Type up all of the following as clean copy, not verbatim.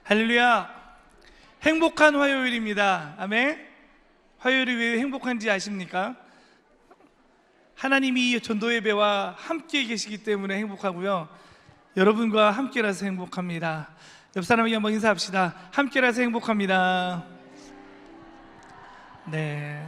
할렐루야. 행복한 화요일입니다. 아멘. 화요일이 왜 행복한지 아십니까? 하나님이 전도 예배와 함께 계시기 때문에 행복하고요, 여러분과 함께라서 행복합니다. 옆 사람에게 한번 인사합시다. 함께라서 행복합니다. 네.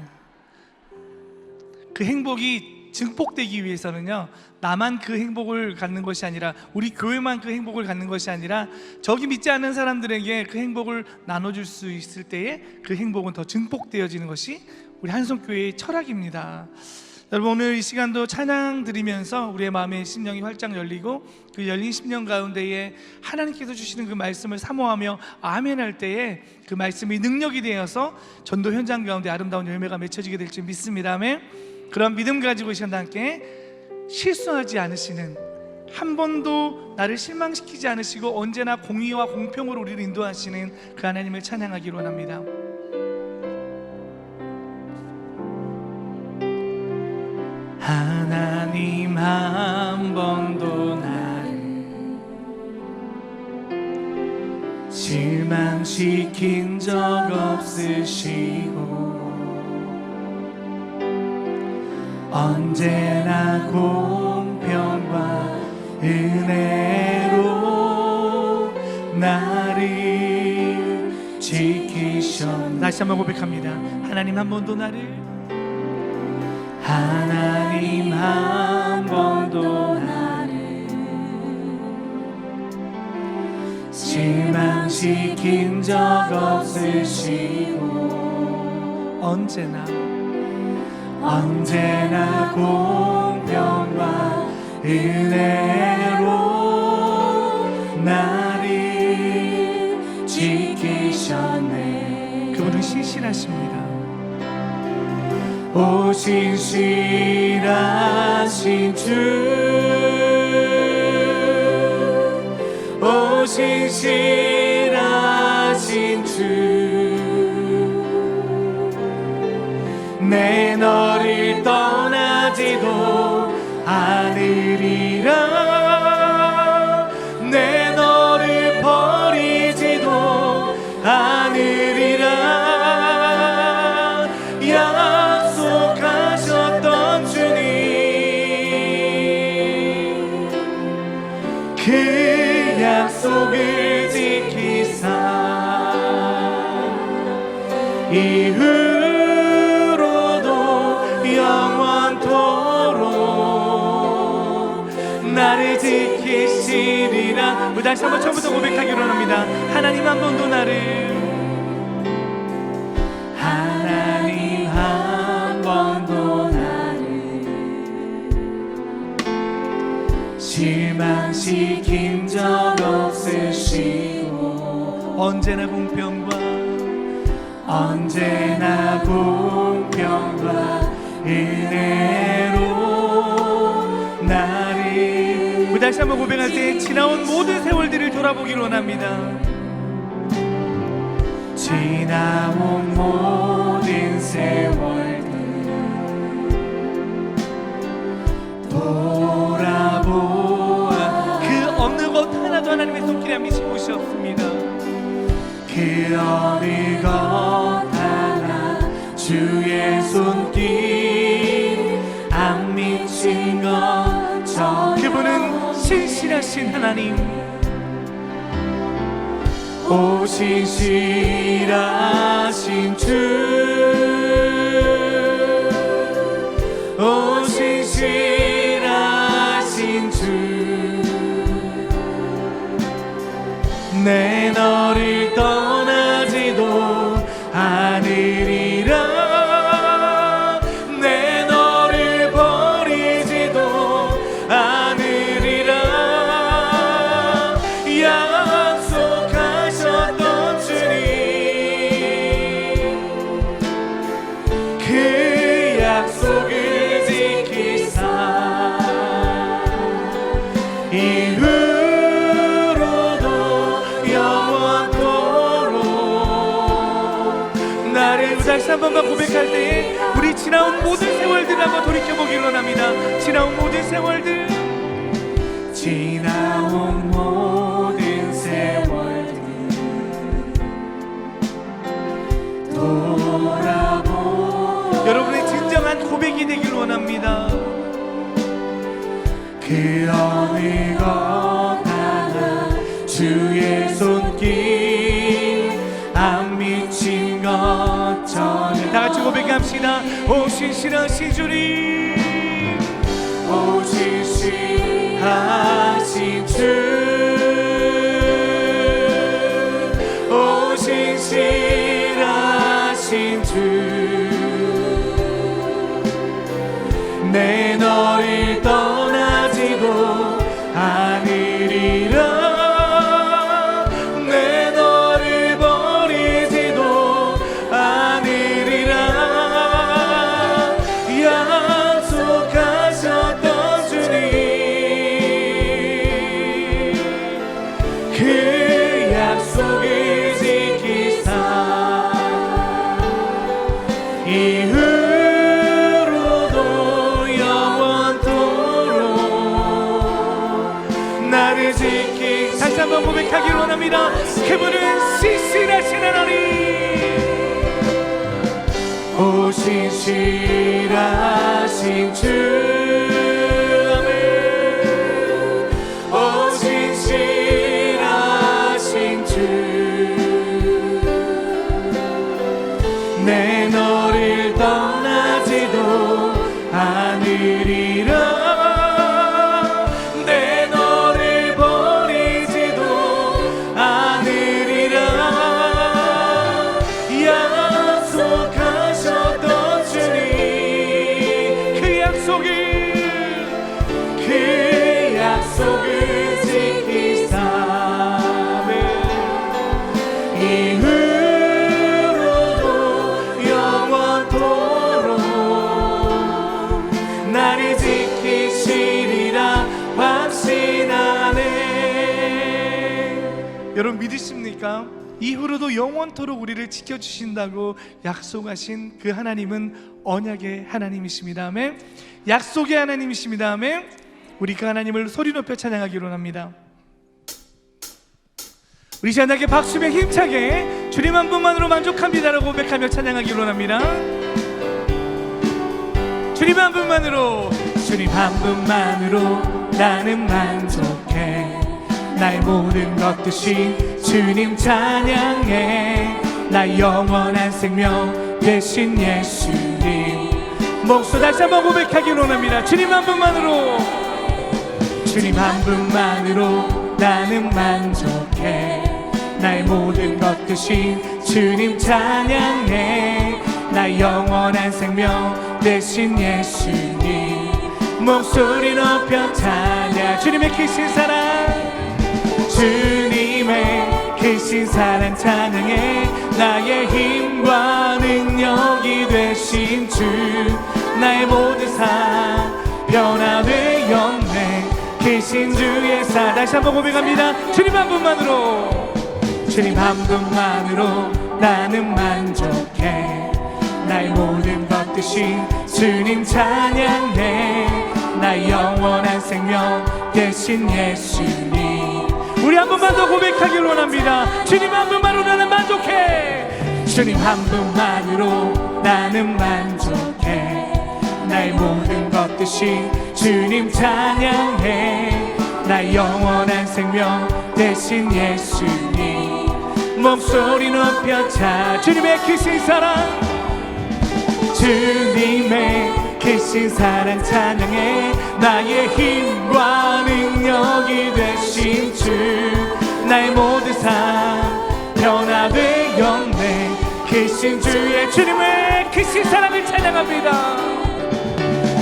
그 행복이 증폭되기 위해서는요, 나만 그 행복을 갖는 것이 아니라, 우리 교회만 그 행복을 갖는 것이 아니라 저기 믿지 않는 사람들에게 그 행복을 나눠줄 수 있을 때에 그 행복은 더 증폭되어지는 것이 우리 한성교회의 철학입니다. 여러분, 오늘 이 시간도 찬양 드리면서 우리의 마음의 심령이 활짝 열리고, 그 열린 심령 가운데에 하나님께서 주시는 그 말씀을 사모하며 아멘할 때에 그 말씀이 능력이 되어서 전도 현장 가운데 아름다운 열매가 맺혀지게 될 줄 믿습니다. 아멘. 그런 믿음 가지고 이 시간과 함께 실수하지 않으시는, 한 번도 나를 실망시키지 않으시고 언제나 공의와 공평으로 우리를 인도하시는 그 하나님을 찬양하기로 합니다. 하나님 한 번도 나를 실망시킨 적 없으시고 언제나 공평과 은혜로 나를 지키셨네. 다시 한번 고백합니다. 하나님 한 번도 나를, 하나님 한 번도 나를 실망시킨 적 없으시고 언제나 공평과 은혜로 나를 지키셨네. 그분은 신실하십니다. 오 신실하신 주, 오 신실하신 주, 내 너를 떠나지도 않으리라, 내 너를 버리지도 않으리라 약속하셨던 주님, 그 약속을 지키사 나를 지키시리라. 우리 다시 한번 처음부터 고백하기로 합니다. 하나님 한 번도 나를, 하나님 한 번도 나를 실망시킨 적 없으시고 언제나 공평과 은혜로 나를, 다시 한번 고백할 때 지나온 모든 세월들을 돌아보기로 원합니다. 지나온 모든 세월들 돌아보아 그 어느 것 하나도 하나님의 손길에 안 미친 곳이 없습니다. 그 어느 것 하나 주의 손길 안 미친 것, 그분은 신실하신 하나님, 오 신실하신 주, 오 신실하신 주, 내 너를 떠나지도 않으리라, 다시 한 번만 고백할 때에 우리 지나온 모든 세월들 한번 돌이켜보기로 합니다. 지나온 모든 세월들, 지나온 모든 세월들 되길 원합니다. 그 어느 것 하나 주의 손길 안 미친 것처럼 다 같이 고백합시다. 오 신실하신 주님, 오 신실하신 주, 오 신실하신 주, 내 너를 떠나지도 않으리라, 내 너를 버리지도 않으리라, 약속하셨던 주님, 그 약속을 지키사 다시 한번 고백하길 원합니다. 그분은 신실하신 하나님, 오 신실하신 주, 아멘. 오 신실하신 주, 내 너를 떠나지도 않으리라, 나를 지키시리라 확신하네. 여러분 믿으십니까? 이후로도 영원토록 우리를 지켜주신다고 약속하신 그 하나님은 언약의 하나님이십니다. 아멘. 약속의 하나님이십니다. 아멘. 우리 그 하나님을 소리 높여 찬양하기로 합니다. 우리 시원하게 박수며 힘차게 주님 한 분만으로 만족합니다라고 고백하며 찬양하기로 합니다. 주님 한 분만으로, 주님 한 분만으로 나는 만족해, 나의 모든 것 되신 주님 찬양해, 나의 영원한 생명 되신 예수님. 목소 다시 한번 고백하기로 합니다. 주님 한 분만으로, 주님 한 분만으로 나는 만족해, 나의 모든 것 되신 주님 찬양해, 나의 영원한 생명 되신 예수님. 목소리 높여 찬양. 주님의 크신 사랑, 주님의 크신 사랑 찬양해, 나의 힘과 능력이 되신 주, 나의 모든 삶 변화되 영생 크신 주의 사. 다시 한번 고백합니다. 주님 한 분만으로, 주님 한 분만으로 나는 만족해, 나의 모든 것 되신 주님 찬양해, 나의 영원한 생명 되신 예수님. 우리 한 번만 더 고백하기를 원합니다. 주님 한 분만으로 나는 만족해, 주님 한 분만으로 나는 만족해, 나의 모든 것 되신 주님 찬양해, 나의 영원한 생명 되신 예수님. 목소리 높여 차. 주님의 크신 사랑, 주님의 크신 사랑 찬양해, 나의 힘과 능력이 되신 주, 나의 모든 삶 변화되 영생 크신 주의. 주님의 크신 사랑을 찬양합니다.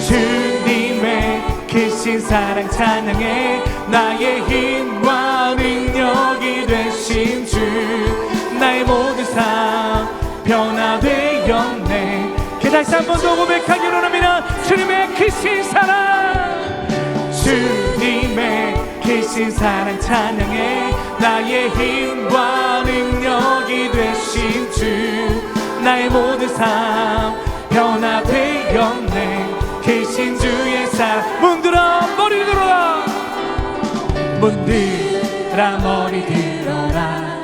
주님의 크신 사랑 찬양해, 나의 힘과 능력이 되신 주, 나의 모든 삶 변화되 영생. 다시 한 번 더 고백하기로 합니다. 주님의 크신 사랑, 주님의 크신 사랑 찬양해, 나의 힘과 능력이 되신 주, 나의 모든 삶 변화되 영생 크신 주의 사랑. 문들어 머리 들어라, 문들어 머리 들어라,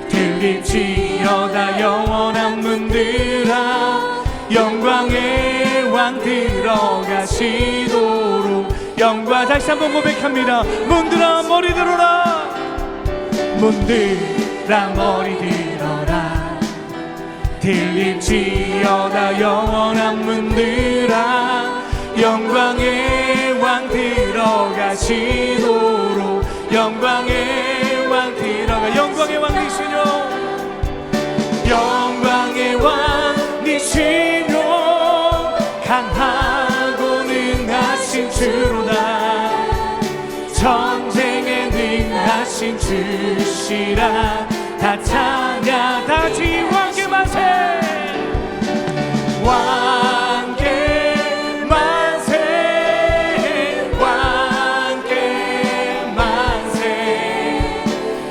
들릴지어다 영원한 문들아, 영광의 왕 왕 들어가시도록 영광. 다시 한번 고백합니다. 문들아 머리 들어라. 문들아 머리 들어라. 들릴지어다 영원한 문들아. 영광의 왕 들어가시도록 영광의 왕 들어가. 영광의 왕 되시뇨. 영광의 왕 되시뇨. 강하고 능하신 주로다. 전쟁에 능하신 주시라. 다 찬양. 다시 왕께 만세. 왕께 만세. 왕께 만세.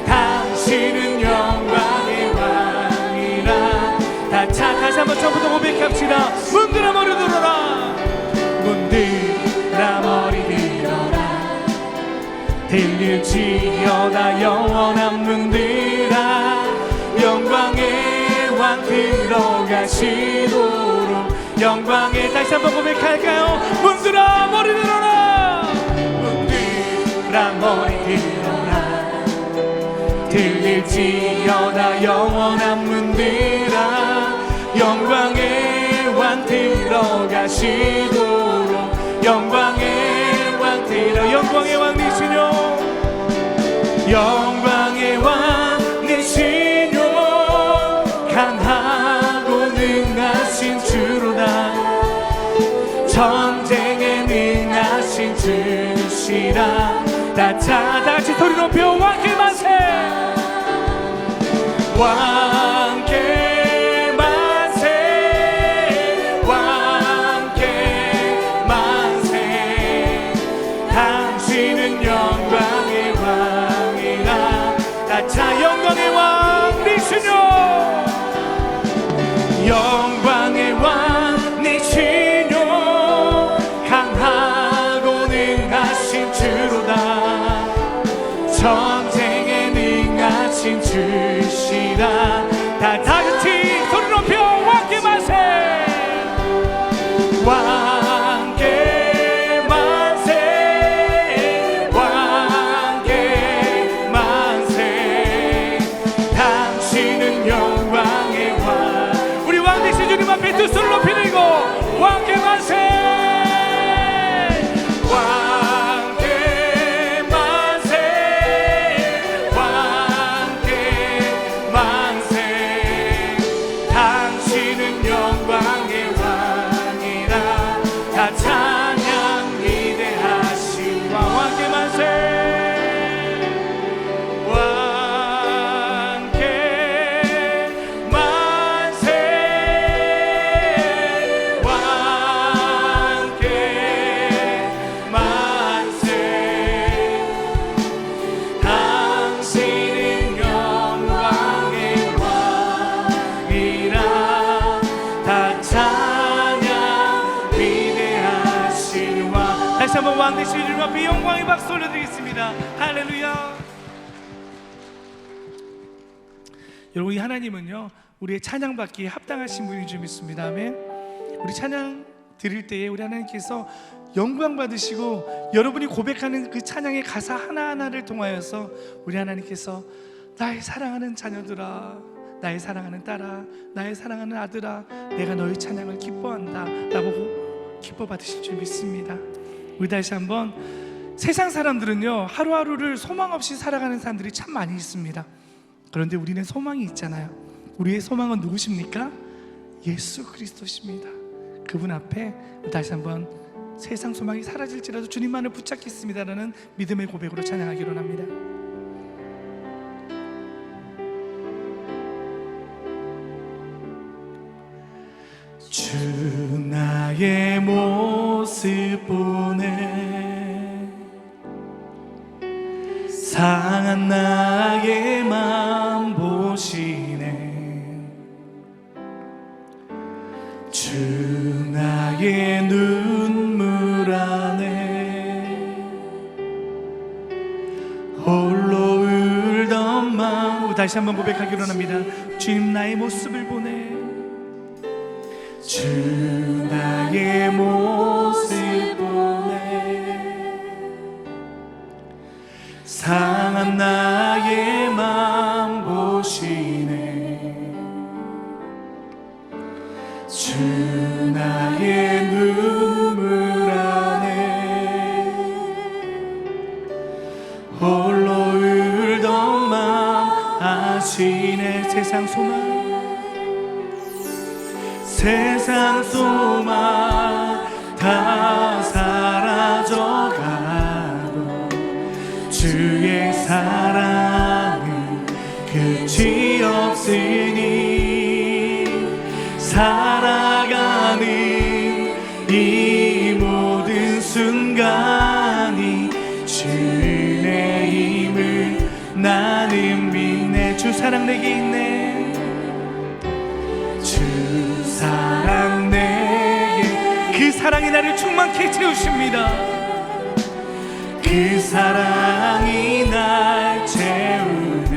당신은 영광의 왕이라. 다시 한번 처음부터 고백합시다. 문들아 머리 들어라. 문들아 머리 들어라. 들릴지어다 영원한 문들아. 영광의 왕 들어가시도록 영광의. 다시 한번 고백할까요? 문들아 머리 들어라. 문들아 머리 들어라. 들릴지어다 영원한 문들아. 영광의 왕 들어가시도록 영광의 왕 들어. 영광의 왕 되시뇨. 영광의 왕 되시뇨. 강하고 능하신 주로다. 전쟁에 능하신 주시라. 다시 소리 높여 왕께 만세. 왕께 만세. 왕께 만세. 당신은 영광의 왕이라. 자 영광의 왕 되시뇨. 영광의 왕 되시뇨. 강하고 능하신 주로다. 전쟁에 능하신 주시라. 다 같이 소리 높여 왕께 만세. 왕께 만세. 왕께 만세. 당신은 영광의 왕. 우리 왕 되신 주님 앞에 두 손을 높이 들고 왕께 만세. 왕께 만세. 왕께 만세. 당신은 영광의 왕이라. 다 찬양 위대하신 왕. 왕께 만세. 왕께 만세. 왕께 만세. 당신은 영광의 왕이라. 다 찬양 위대하신 왕. 다시 한번 왕 되신 주님 앞에 영광의 박수 올려드리겠습니다. 할렐루야. 여러분, 이 하나님은요 우리의 찬양 받기에 합당하신 분인 줄 믿습니다. 아멘. 우리 찬양 드릴 때에 우리 하나님께서 영광 받으시고 여러분이 고백하는 그 찬양의 가사 하나하나를 통하여서 우리 하나님께서 나의 사랑하는 자녀들아, 나의 사랑하는 딸아, 나의 사랑하는 아들아, 내가 너의 찬양을 기뻐한다 라고 기뻐 받으실 줄 믿습니다. 우리 다시 한번, 세상 사람들은요 하루하루를 소망 없이 살아가는 사람들이 참 많이 있습니다. 그런데 우리는 소망이 있잖아요. 우리의 소망은 누구십니까? 예수 그리스도십니다. 그분 앞에 다시 한번 세상 소망이 사라질지라도 주님만을 붙잡겠습니다라는 믿음의 고백으로 찬양하기로 합니다. 주 나의 모습 보네, 상한 나의 맘 보시네. 주 나의 눈물 안에 홀로 울던 마음. 다시 한번 고백하기로 합니다. 주님 나의 모습을 보네, 주 나의 모습 보네 상한 나의 맘 보시네 주 나의 눈물 안에 홀로 울던 맘 아시네 세상 소망 다 사라져가도 주의 사랑은 끝이 없으니 살아가는 이 모든 순간이 주의 힘을 나는 믿네 주 사랑 내게 있네 주 사랑 내게 그 사랑이 나를 충만케 채우십니다 그 사랑이 날 채우네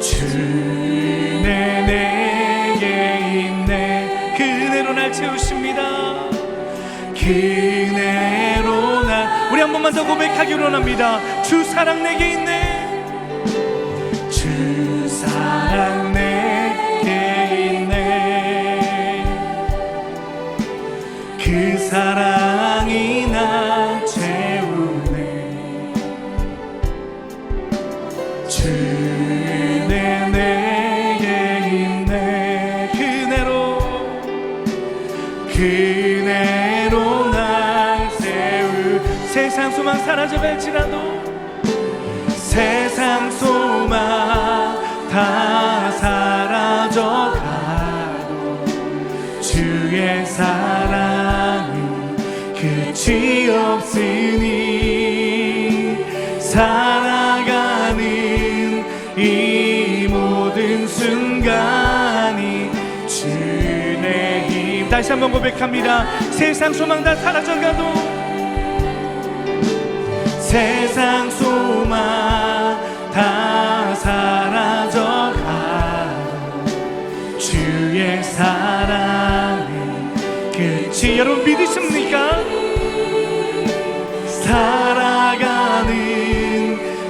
주네 내게 있네 그 은혜로 날 채우십니다 그 은혜로 날 우리 한 번만 더 고백하기로 원합니다 주 사랑 내게 있네 주 사랑 내게 있네 그 사랑이 날 채우네 주네 내게 있네 그 은혜로 날 세울 세상 소망 사라져갈지라도 세상 소망 다 사라져가도 주의 사랑은 끝이 없으니 살아가는 이 모든 순간이 주의 힘 다시 한번 고백합니다 세상 소망 다 사라져가도 세상 소망 다 사라져가도 주의 사랑은 끝이 여러분 믿으십니까? 살아가는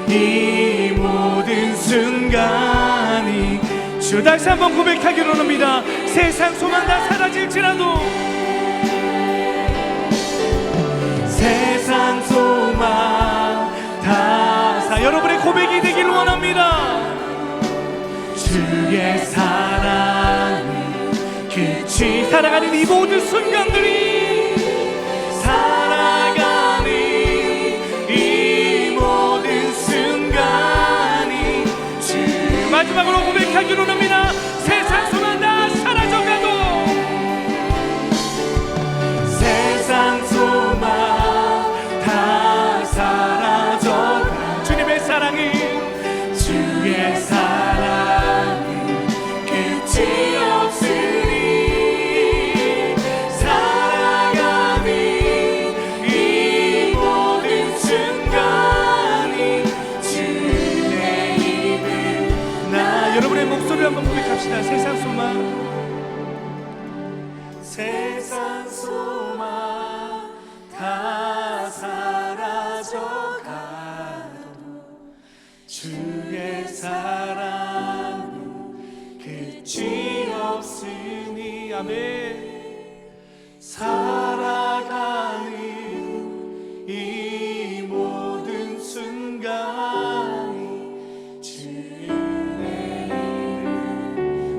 이 모든 순간이 주 다시 한번 고백하기로 합니다 세상 소망 다 사라질지라도 세상 소망 여러분의 고백이 되길 원합니다 주의 사랑은 끝이 살아가는 이 모든 순간들이 살아가는 이 모든 순간이 주 마지막으로 고백하기로 합니다 세상 소망 다 사라져가도 세상 소망 다 사라져 주님의 사랑이 주의 사랑이 끝이 없으니 살아가는 이 모든 순간이 주의 힘을 나 여러분의 목소리 한번 고백합시다 세상 소망 세상 소망 다 사라져가도 주의 사랑은 끝이 없으니 아멘 살아가는 이 모든 순간이 주의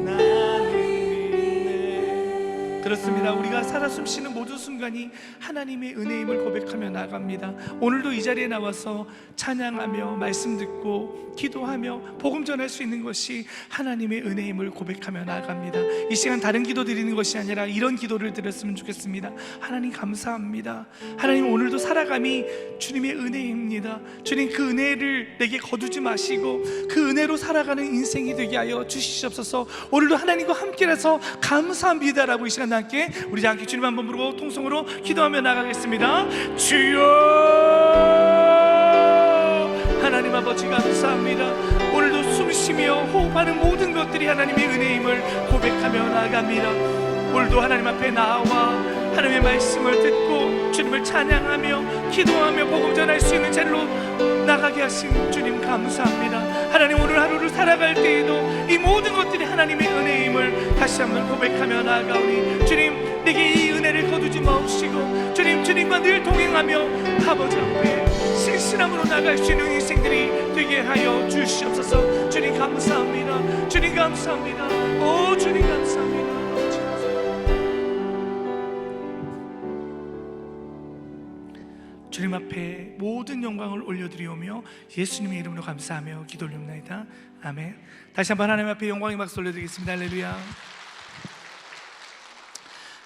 나는 믿네 그렇습니다 우리가 살아 숨쉬는 모든 순간이 하나님의 은혜임을 고백하며 나아갑니다 오늘도 이 자리에 나와서 찬양하며 말씀 듣고 기도하며 복음 전할 수 있는 것이 하나님의 은혜임을 고백하며 나아갑니다 이 시간 다른 기도 드리는 것이 아니라 이런 기도를 드렸으면 좋겠습니다 하나님 감사합니다 하나님 오늘도 살아감이 주님의 은혜입니다 주님 그 은혜를 내게 거두지 마시고 그 은혜로 살아가는 인생이 되게 하여 주시옵소서 오늘도 하나님과 함께라서 감사합니다라고 이 시간 함께 우리 함께 주님 한번 부르고 통성으로 기도하며 나가겠습니다 주여 하나님 아버지 감사합니다 오늘도 숨쉬 마시며 호흡하는 모든 것들이 하나님의 은혜임을 고백하며 나아갑니다. 오늘도 하나님 앞에 나와 하나님의 말씀을 듣고 주님을 찬양하며 기도하며 복음 전할 수 있는 자리로 나가게 하신 주님 감사합니다. 하나님, 오늘 하루를 살아갈 때에도 이 모든 것들이 하나님의 은혜임을 다시 한번 고백하며 나아가오니 주님, 내게 이 은혜를 거두지 마옵시고 주님, 주님과 늘 동행하며 아버지 앞에 신실함으로 나갈 수 있는 인생들이 되게 하여 주시옵소서. 주님 감사합니다. 주님 감사합니다. 오 주님 감사합니다. 주님 앞에 모든 영광을 올려드리오며 예수님의 이름으로 감사하며 기도 올립니다. 아멘. 다시 한번 하나님 앞에 영광의 박수 올려드리겠습니다. 할렐루야.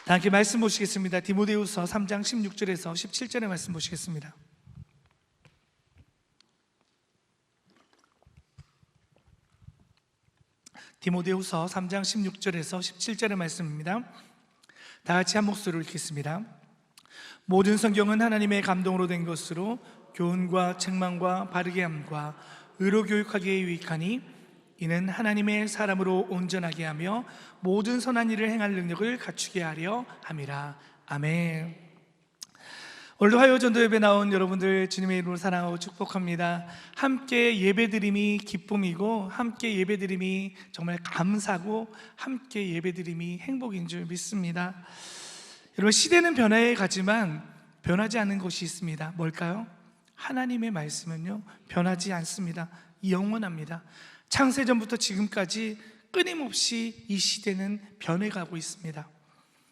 다 함께 말씀 보시겠습니다. 디모데후서 3장 16절에서 17절의 말씀 보시겠습니다. 디모데후서 3장 16절에서 17절의 말씀입니다. 다 같이 한 목소리로 읽겠습니다. 모든 성경은 하나님의 감동으로 된 것으로 교훈과 책망과 바르게 함과 의로 교육하기에 유익하니 이는 하나님의 사람으로 온전하게 하며 모든 선한 일을 행할 능력을 갖추게 하려 함이라. 아멘. 오늘도 화요 전도 예배 나온 여러분들 주님의 이름으로 사랑하고 축복합니다. 함께 예배드림이 기쁨이고 함께 예배드림이 정말 감사고 함께 예배드림이 행복인 줄 믿습니다. 여러분, 시대는 변화해 가지만 변하지 않는 것이 있습니다. 뭘까요? 하나님의 말씀은요 변하지 않습니다. 영원합니다. 창세전부터 지금까지 끊임없이 이 시대는 변해가고 있습니다.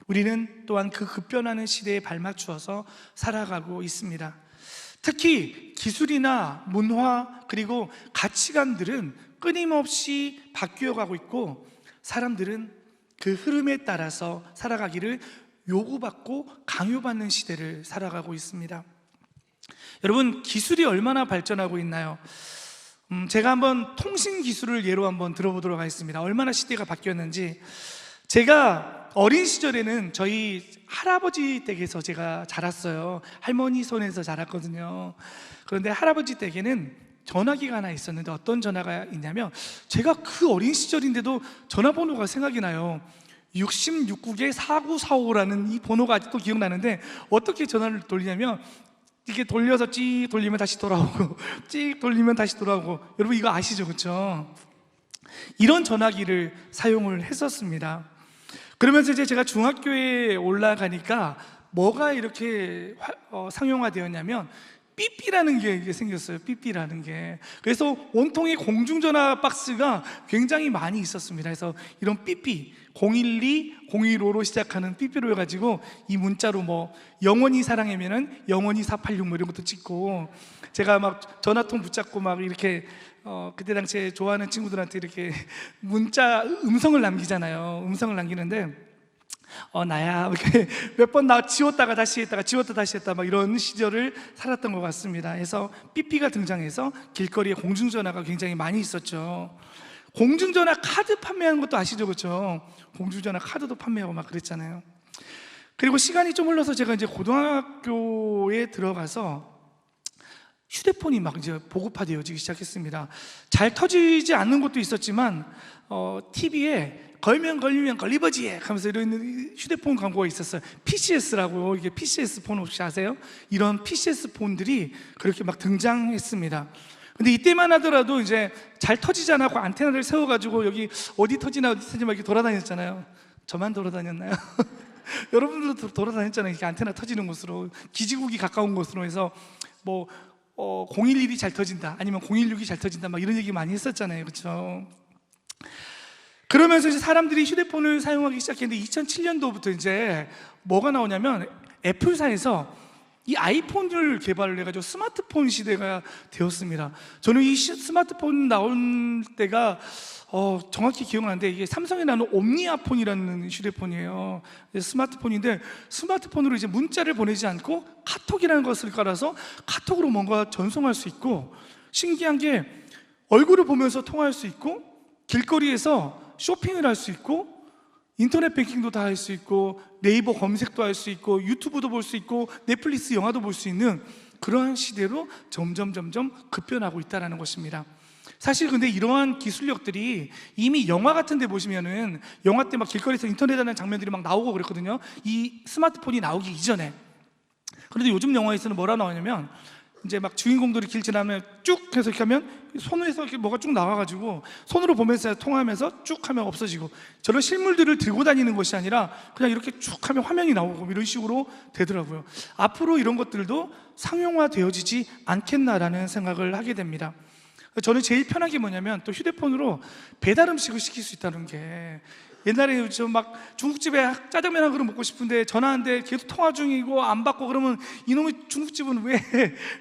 우리는 또한 그 급변하는 시대에 발맞추어서 살아가고 있습니다. 특히 기술이나 문화 그리고 가치관들은 끊임없이 바뀌어가고 있고 사람들은 그 흐름에 따라서 살아가기를 요구받고 강요받는 시대를 살아가고 있습니다. 여러분, 기술이 얼마나 발전하고 있나요? 제가 한번 통신 기술을 예로 한번 들어보도록 하겠습니다. 얼마나 시대가 바뀌었는지. 제가 어린 시절에는 저희 할아버지 댁에서 제가 자랐어요. 할머니 손에서 자랐거든요. 그런데 할아버지 댁에는 전화기가 하나 있었는데 어떤 전화가 있냐면 제가 그 어린 시절인데도 전화번호가 생각이 나요. 66국에 4945라는 이 번호가 아직도 기억나는데 어떻게 전화를 돌리냐면 이렇게 돌려서 찍 돌리면 다시 돌아오고 찍 돌리면 다시 돌아오고. 여러분 이거 아시죠? 그렇죠? 이런 전화기를 사용을 했었습니다. 그러면서 이제 제가 중학교에 올라가니까 뭐가 이렇게 상용화되었냐면 삐삐라는 게 생겼어요. 삐삐라는 게. 그래서 온통의 공중전화 박스가 굉장히 많이 있었습니다. 그래서 이런 삐삐 012, 015로 시작하는 삐삐로 해가지고 이 문자로 뭐 영원히 사랑하면은 영원히 486 뭐 이런 것도 찍고 제가 막 전화통 붙잡고 막 이렇게 그때 당시에 좋아하는 친구들한테 이렇게 문자 음성을 남기잖아요. 음성을 남기는데 나야 이렇게 몇 번 나 지웠다가 다시 했다가 지웠다 다시 했다 막 이런 시절을 살았던 것 같습니다. 그래서 삐삐가 등장해서 길거리에 공중전화가 굉장히 많이 있었죠. 공중전화 카드 판매하는 것도 아시죠? 그렇죠? 공중전화 카드도 판매하고 막 그랬잖아요. 그리고 시간이 좀 흘러서 제가 이제 고등학교에 들어가서 휴대폰이 막 이제 보급화되어지기 시작했습니다. 잘 터지지 않는 것도 있었지만 TV에 걸면 걸리버지 하면서 이런 휴대폰 광고가 있었어요. PCS라고. 이게 PCS 폰 혹시 아세요? 이런 PCS 폰들이 그렇게 막 등장했습니다. 근데 이때만 하더라도 이제 잘 터지지 않고 안테나를 세워가지고 여기 어디 터지나 이렇게 돌아다녔잖아요. 저만 돌아다녔나요? 여러분들도 돌아다녔잖아요. 이렇게 안테나 터지는 곳으로, 기지국이 가까운 곳으로 해서 뭐 011이 잘 터진다 아니면 016이 잘 터진다 막 이런 얘기 많이 했었잖아요. 그렇죠? 그러면서 이제 사람들이 휴대폰을 사용하기 시작했는데 2007년도부터 이제 뭐가 나오냐면 애플사에서 이 아이폰을 개발을 해가지고 스마트폰 시대가 되었습니다. 저는 이 스마트폰 나온 때가 정확히 기억나는데 이게 삼성이 나온 옴니아폰이라는 휴대폰이에요. 스마트폰인데 스마트폰으로 이제 문자를 보내지 않고 카톡이라는 것을 깔아서 카톡으로 뭔가 전송할 수 있고, 신기한 게 얼굴을 보면서 통화할 수 있고 길거리에서 쇼핑을 할 수 있고 인터넷 뱅킹도 다 할 수 있고 네이버 검색도 할 수 있고 유튜브도 볼 수 있고 넷플릭스 영화도 볼 수 있는 그러한 시대로 점점 급변하고 있다는 것입니다. 사실 근데 이러한 기술력들이 이미 영화 같은 데 보시면은 영화 때 막 길거리에서 인터넷 하는 장면들이 막 나오고 그랬거든요. 이 스마트폰이 나오기 이전에. 그런데 요즘 영화에서는 뭐라 나오냐면 이제 막 주인공들이 길 지나면 쭉 해서 이렇게 하면 손에서 이렇게 뭐가 쭉 나와가지고 손으로 보면서 통화하면서 쭉 하면 없어지고, 저런 실물들을 들고 다니는 것이 아니라 그냥 이렇게 쭉 하면 화면이 나오고 이런 식으로 되더라고요. 앞으로 이런 것들도 상용화되어지지 않겠나라는 생각을 하게 됩니다. 저는 제일 편한 게 뭐냐면 또 휴대폰으로 배달 음식을 시킬 수 있다는 게, 옛날에 저 막 중국집에 짜장면 한 그릇 먹고 싶은데 전화하는데 계속 통화 중이고 안 받고 그러면 이놈의 중국집은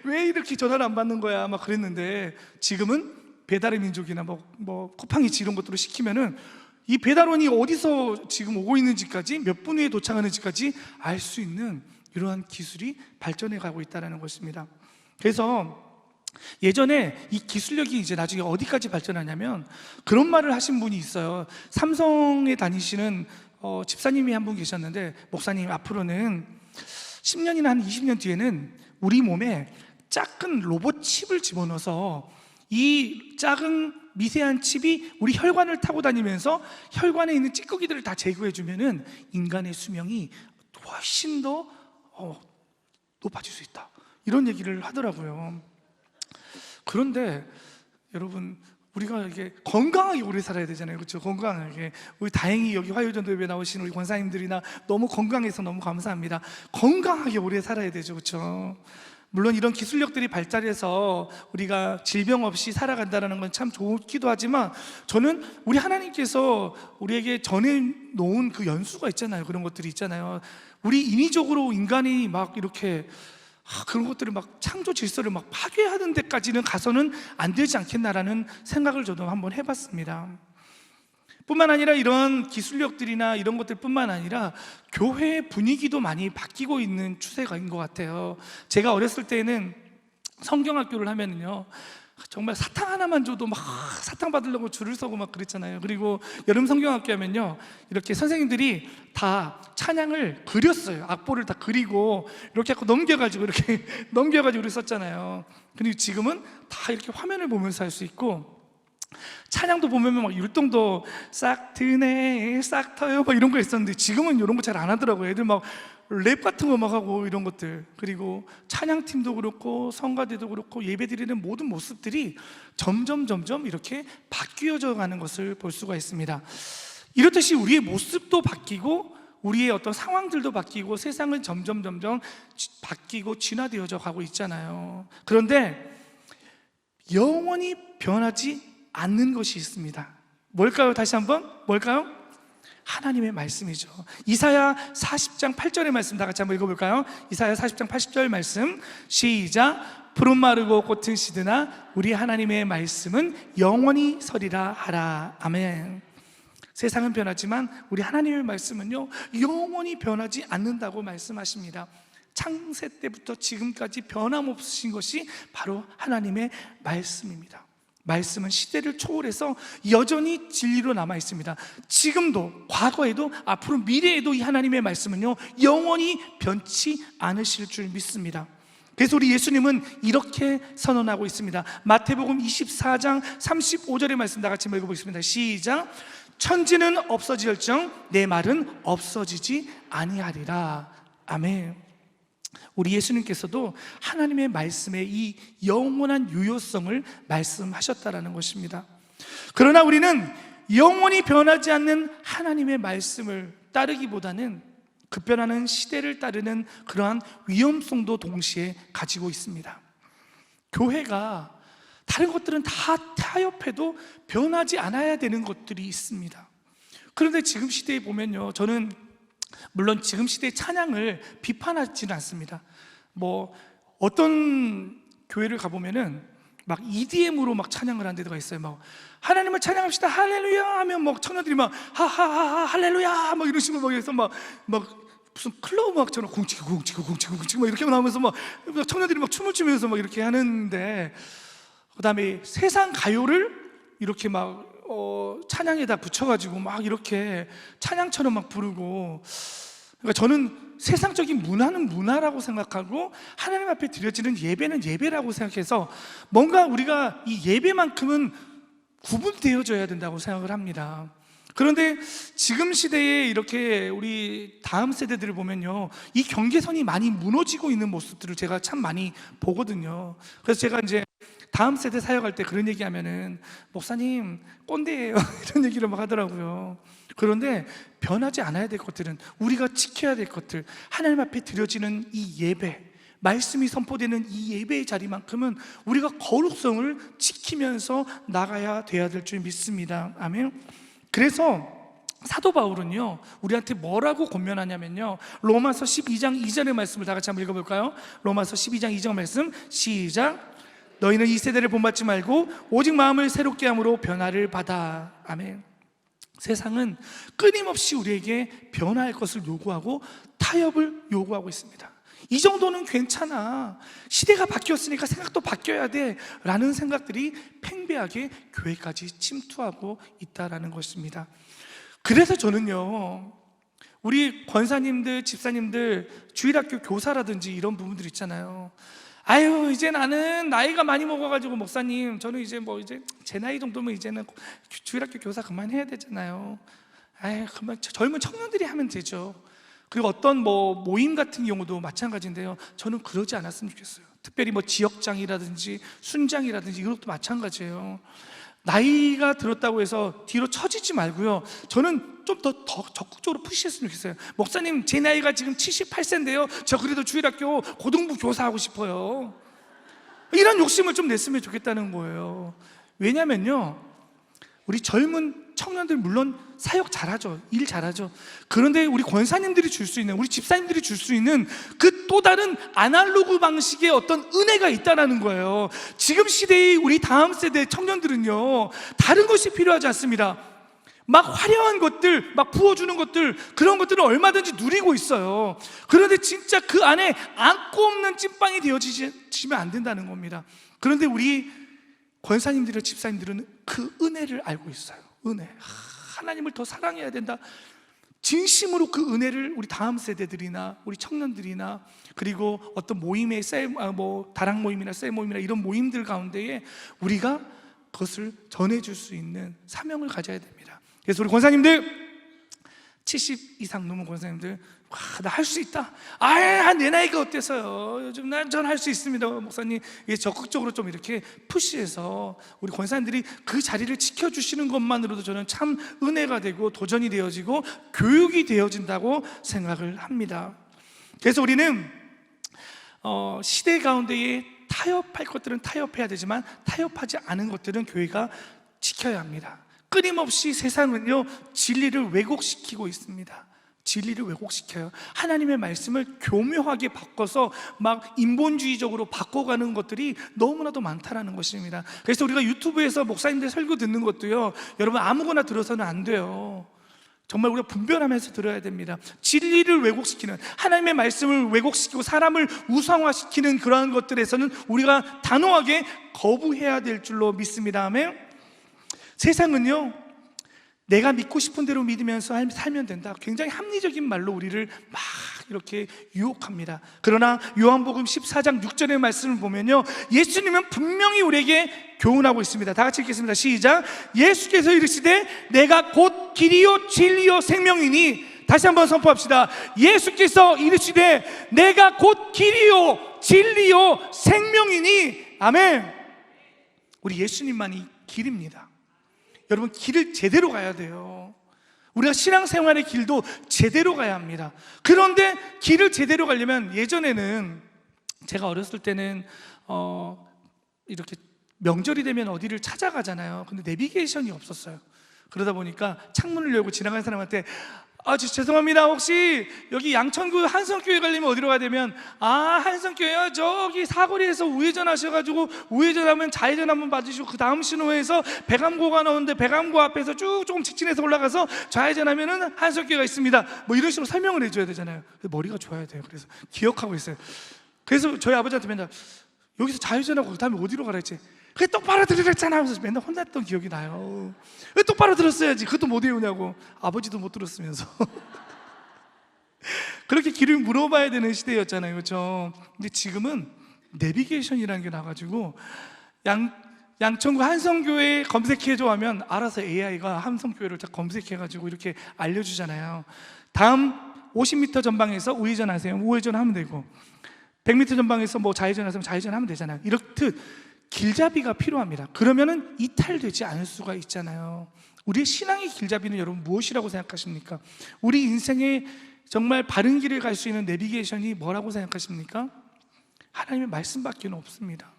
왜 이렇게 전화를 안 받는 거야 막 그랬는데, 지금은 배달의 민족이나 뭐 쿠팡이츠 이런 것들을 시키면은 이 배달원이 어디서 지금 오고 있는지까지, 몇 분 후에 도착하는지까지 알 수 있는 이러한 기술이 발전해 가고 있다는 것입니다. 그래서 예전에 이 기술력이 이제 나중에 어디까지 발전하냐면 그런 말을 하신 분이 있어요. 삼성에 다니시는 집사님이 한 분 계셨는데, 목사님, 앞으로는 10년이나 한 20년 뒤에는 우리 몸에 작은 로봇 칩을 집어넣어서 이 작은 미세한 칩이 우리 혈관을 타고 다니면서 혈관에 있는 찌꺼기들을 다 제거해 주면은 인간의 수명이 훨씬 더 높아질 수 있다, 이런 얘기를 하더라고요. 그런데 여러분, 우리가 이렇게 건강하게 오래 살아야 되잖아요, 그렇죠? 건강하게. 우리 다행히 여기 화요전도회에 나오신 우리 권사님들이나 너무 건강해서 너무 감사합니다. 건강하게 오래 살아야 되죠, 그렇죠? 물론 이런 기술력들이 발달해서 우리가 질병 없이 살아간다는 건 참 좋기도 하지만, 저는 우리 하나님께서 우리에게 전해 놓은 그 연수가 있잖아요. 그런 것들이 있잖아요. 우리 인위적으로 인간이 막 이렇게 그런 것들을 막 창조 질서를 막 파괴하는 데까지는 가서는 안 되지 않겠나라는 생각을 저도 한번 해봤습니다. 뿐만 아니라 이런 기술력들이나 이런 것들 뿐만 아니라 교회의 분위기도 많이 바뀌고 있는 추세가인 것 같아요. 제가 어렸을 때는 성경학교를 하면은요, 정말 사탕 하나만 줘도 막 사탕 받으려고 줄을 서고 막 그랬잖아요. 그리고 여름 성경학교 하면요, 이렇게 선생님들이 다 찬양을 그렸어요. 악보를 다 그리고 이렇게 하고 넘겨가지고 이렇게 넘겨가지고 썼잖아요. 그리고 지금은 다 이렇게 화면을 보면서 할 수 있고, 찬양도 보면 막 율동도 싹 트네 싹 터요 막 이런 거 있었는데, 지금은 이런 거 잘 안 하더라고요. 애들 막 랩 같은 거 막 하고 이런 것들. 그리고 찬양팀도 그렇고 성가대도 그렇고 예배드리는 모든 모습들이 점점 이렇게 바뀌어져 가는 것을 볼 수가 있습니다. 이렇듯이 우리의 모습도 바뀌고 우리의 어떤 상황들도 바뀌고 세상은 점점 바뀌고 진화되어져 가고 있잖아요. 그런데 영원히 변하지 않는 것이 있습니다. 뭘까요? 다시 한번, 뭘까요? 하나님의 말씀이죠. 이사야 40장 8절의 말씀 다 같이 한번 읽어볼까요? 이사야 40장 80절 말씀, 시작. 푸른 마르고 꽃은 시드나 우리 하나님의 말씀은 영원히 서리라 하라. 아멘. 세상은 변하지만 우리 하나님의 말씀은요, 영원히 변하지 않는다고 말씀하십니다. 창세 때부터 지금까지 변함없으신 것이 바로 하나님의 말씀입니다. 말씀은 시대를 초월해서 여전히 진리로 남아 있습니다. 지금도, 과거에도, 앞으로 미래에도 이 하나님의 말씀은요, 영원히 변치 않으실 줄 믿습니다. 그래서 우리 예수님은 이렇게 선언하고 있습니다. 마태복음 24장 35절의 말씀 다 같이 읽어보겠습니다. 시작. 천지는 없어질정 내 말은 없어지지 아니하리라. 아멘. 우리 예수님께서도 하나님의 말씀의 이 영원한 유효성을 말씀하셨다라는 것입니다. 그러나 우리는 영원히 변하지 않는 하나님의 말씀을 따르기보다는 급변하는 시대를 따르는 그러한 위험성도 동시에 가지고 있습니다. 교회가 다른 것들은 다 타협해도 변하지 않아야 되는 것들이 있습니다. 그런데 지금 시대에 보면요, 저는 물론 지금 시대의 찬양을 비판하지는 않습니다. 뭐 어떤 교회를 가보면은 막 EDM으로 막 찬양을 하는 데가 있어요. 막 하나님을 찬양합시다 할렐루야 하면 막 청년들이 막 하하하 할렐루야 막 이런 식으로 막 해서 막 무슨 클럽 음악처럼 궁치고 막 이렇게 나오면서 막 청년들이 막 춤을 추면서 막 이렇게 하는데, 그다음에 세상 가요를 이렇게 막 찬양에다 붙여가지고 막 이렇게 찬양처럼 막 부르고, 그러니까 저는 세상적인 문화는 문화라고 생각하고 하나님 앞에 드려지는 예배는 예배라고 생각해서 뭔가 우리가 이 예배만큼은 구분되어져야 된다고 생각을 합니다. 그런데 지금 시대에 이렇게 우리 다음 세대들을 보면요, 이 경계선이 많이 무너지고 있는 모습들을 제가 참 많이 보거든요. 그래서 제가 이제 다음 세대 사역할 때 그런 얘기하면은 목사님 꼰대예요 이런 얘기를 막 하더라고요. 그런데 변하지 않아야 될 것들은, 우리가 지켜야 될 것들, 하나님 앞에 드려지는 이 예배, 말씀이 선포되는 이 예배의 자리만큼은 우리가 거룩성을 지키면서 나가야 돼야 될 줄 믿습니다. 아멘. 그래서 사도 바울은요, 우리한테 뭐라고 권면하냐면요, 로마서 12장 2절의 말씀을 다 같이 한번 읽어볼까요? 로마서 12장 2절 말씀 시작. 너희는 이 세대를 본받지 말고 오직 마음을 새롭게 함으로 변화를 받아. 아멘. 세상은 끊임없이 우리에게 변화할 것을 요구하고 타협을 요구하고 있습니다. 이 정도는 괜찮아, 시대가 바뀌었으니까 생각도 바뀌어야 돼 라는 생각들이 팽배하게 교회까지 침투하고 있다라는 것입니다. 그래서 저는요, 우리 권사님들, 집사님들, 주일학교 교사라든지 이런 부분들 있잖아요. 아유, 이제 나는 나이가 많이 먹어가지고 목사님, 저는 이제 이제 제 나이 정도면 이제는 주일학교 교사 그만해야 되잖아요. 아유, 그만 젊은 청년들이 하면 되죠. 그리고 어떤 모임 같은 경우도 마찬가지인데요, 저는 그러지 않았으면 좋겠어요. 특별히 지역장이라든지 순장이라든지 이것도 마찬가지예요. 나이가 들었다고 해서 뒤로 처지지 말고요, 저는 좀 더 적극적으로 푸시했으면 좋겠어요. 목사님, 제 나이가 지금 78세인데요 저 그래도 주일학교 고등부 교사하고 싶어요. 이런 욕심을 좀 냈으면 좋겠다는 거예요. 왜냐면요, 우리 젊은 청년들 물론 사역 잘하죠, 일 잘하죠. 그런데 우리 권사님들이 줄 수 있는, 우리 집사님들이 줄 수 있는 그 또 다른 아날로그 방식의 어떤 은혜가 있다는 거예요. 지금 시대의 우리 다음 세대 청년들은요, 다른 것이 필요하지 않습니다. 막 화려한 것들, 막 부어주는 것들, 그런 것들을 얼마든지 누리고 있어요. 그런데 진짜 그 안에 안고 없는 찐빵이 되어지면 안 된다는 겁니다. 그런데 우리 권사님들이나 집사님들은 그 은혜를 알고 있어요. 은혜, 하나님을 더 사랑해야 된다, 진심으로 그 은혜를 우리 다음 세대들이나 우리 청년들이나, 그리고 어떤 모임의 다락 모임이나 셀 모임이나 이런 모임들 가운데에 우리가 그것을 전해줄 수 있는 사명을 가져야 됩니다. 그래서 우리 권사님들, 70 이상 넘은 권사님들, 나 할 수 있다. 내 나이가 어때서요? 요즘 전 할 수 있습니다, 목사님. 적극적으로 좀 이렇게 푸시해서 우리 권사님들이 그 자리를 지켜주시는 것만으로도 저는 참 은혜가 되고 도전이 되어지고 교육이 되어진다고 생각을 합니다. 그래서 우리는 시대 가운데에 타협할 것들은 타협해야 되지만 타협하지 않은 것들은 교회가 지켜야 합니다. 끊임없이 세상은요, 진리를 왜곡시키고 있습니다. 진리를 왜곡시켜요. 하나님의 말씀을 교묘하게 바꿔서 막 인본주의적으로 바꿔가는 것들이 너무나도 많다라는 것입니다. 그래서 우리가 유튜브에서 목사님들 설교 듣는 것도요, 여러분 아무거나 들어서는 안 돼요. 정말 우리가 분별하면서 들어야 됩니다. 진리를 왜곡시키는, 하나님의 말씀을 왜곡시키고 사람을 우상화시키는 그러한 것들에서는 우리가 단호하게 거부해야 될 줄로 믿습니다. 아멘. 세상은요, 내가 믿고 싶은 대로 믿으면서 살면 된다, 굉장히 합리적인 말로 우리를 막 이렇게 유혹합니다. 그러나 요한복음 14장 6절의 말씀을 보면요, 예수님은 분명히 우리에게 교훈하고 있습니다. 다 같이 읽겠습니다. 시작. 예수께서 이르시되 내가 곧 길이요 진리요 생명이니. 다시 한번 선포합시다. 예수께서 이르시되 내가 곧 길이요 진리요 생명이니. 아멘. 우리 예수님만이 길입니다. 여러분, 길을 제대로 가야 돼요. 우리가 신앙생활의 길도 제대로 가야 합니다. 그런데 길을 제대로 가려면, 예전에는 제가 어렸을 때는 이렇게 명절이 되면 어디를 찾아가잖아요. 근데 내비게이션이 없었어요. 그러다 보니까 창문을 열고 지나가는 사람한테 죄송합니다, 혹시 여기 양천구 한성교회 가려면 어디로 가야 되면, 한성교회요, 저기 사거리에서 우회전 하셔가지고 우회전하면 좌회전 한번 받으시고 그 다음 신호에서 배감고가 나오는데 배감고 앞에서 쭉 조금 직진해서 올라가서 좌회전하면은 한성교회가 있습니다, 이런 식으로 설명을 해줘야 되잖아요. 머리가 좋아야 돼요. 그래서 기억하고 있어요. 그래서 저희 아버지한테 맨날 여기서 좌회전하고 그 다음에 어디로 가라 했지, 그게 똑바로 들으랬잖아 하면서 맨날 혼났던 기억이 나요. 왜 똑바로 들었어야지, 그것도 못 외우냐고. 아버지도 못 들었으면서 그렇게 길을 물어봐야 되는 시대였잖아요, 그렇죠? 근데 지금은 내비게이션이라는 게 나가지고 양천구 한성교회 검색해줘 하면 알아서 AI가 한성교회를 다 검색해가지고 이렇게 알려주잖아요. 다음 50m 전방에서 우회전 하세요. 우회전 하면 되고, 100m 전방에서 뭐 좌회전 하시면 좌회전 하면 되잖아요. 이렇듯 길잡이가 필요합니다. 그러면은 이탈되지 않을 수가 있잖아요. 우리의 신앙의 길잡이는 여러분 무엇이라고 생각하십니까? 우리 인생의 정말 바른 길을 갈 수 있는 내비게이션이 뭐라고 생각하십니까? 하나님의 말씀밖에 없습니다.